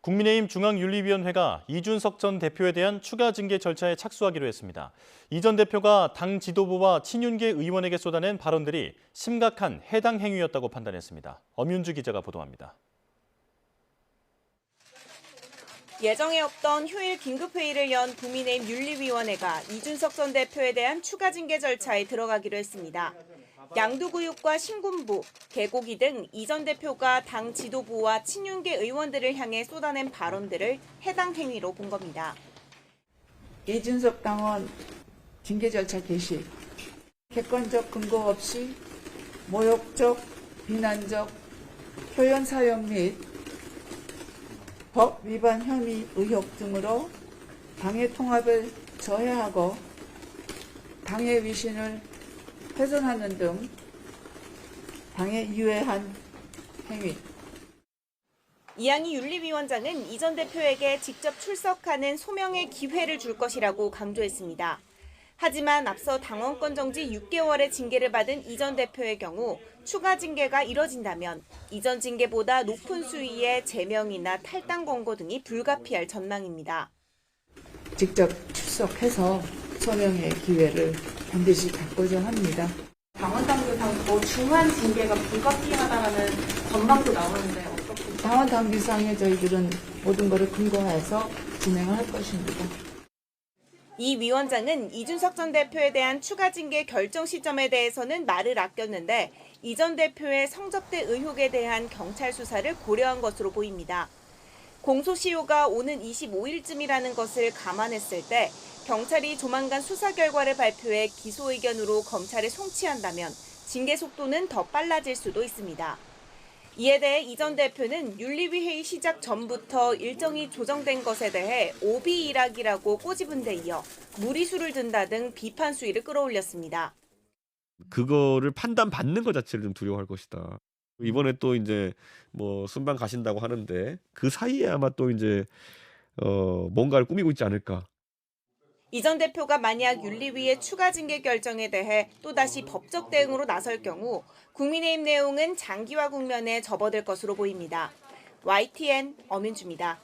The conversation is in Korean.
국민의힘 중앙윤리위원회가 이준석 전 대표에 대한 추가 징계 절차에 착수하기로 했습니다. 이 전 대표가 당 지도부와 친윤계 의원에게 쏟아낸 발언들이 심각한 해당 행위였다고 판단했습니다. 엄윤주 기자가 보도합니다. 예정에 없던 휴일 긴급회의를 연 국민의힘 윤리위원회가 이준석 전 대표에 대한 추가 징계 절차에 들어가기로 했습니다. 양두구육과 신군부, 개고기 등 이 전 대표가 당 지도부와 친윤계 의원들을 향해 쏟아낸 발언들을 해당 행위로 본 겁니다. 이준석 당원 징계 절차 개시, 객관적 근거 없이 모욕적, 비난적, 표현 사용 및 법 위반 혐의 의혹 등으로 당의 통합을 저해하고 당의 위신을 훼손하는 등 당에 유해한 행위. 이양희 윤리위원장은 이 전 대표에게 직접 출석하는 소명의 기회를 줄 것이라고 강조했습니다. 하지만 앞서 당원권 정지 6개월의 징계를 받은 이 전 대표의 경우 추가 징계가 이뤄진다면 이전 징계보다 높은 수위의 제명이나 탈당 권고 등이 불가피할 전망입니다. 직접 출석해서 소명의 기회를 반드시 갖고자 합니다. 당원 당규상 중한 징계가 불가피하다는 전망도 나오는데 어떻게? 당원 당규상에 저희들은 모든 것을 근거해서 진행을 할 것입니다. 이 위원장은 이준석 전 대표에 대한 추가 징계 결정 시점에 대해서는 말을 아꼈는데 이 전 대표의 성접대 의혹에 대한 경찰 수사를 고려한 것으로 보입니다. 공소시효가 오는 25일쯤이라는 것을 감안했을 때 경찰이 조만간 수사 결과를 발표해 기소 의견으로 검찰에 송치한다면 징계 속도는 더 빨라질 수도 있습니다. 이에 대해 이 전 대표는 윤리위 회의 시작 전부터 일정이 조정된 것에 대해 오비 일학이라고 꼬집은 데 이어 무리수를 둔다 등 비판 수위를 끌어올렸습니다. 그거를 판단받는 것 자체를 좀 두려워할 것이다. 이번에 또 이제 뭐 순방 가신다고 하는데 그 사이에 아마 또 이제 뭔가를 꾸미고 있지 않을까. 이 전 대표가 만약 윤리위의 추가 징계 결정에 대해 또다시 법적 대응으로 나설 경우 국민의힘 내용은 장기화 국면에 접어들 것으로 보입니다. YTN 엄윤주입니다.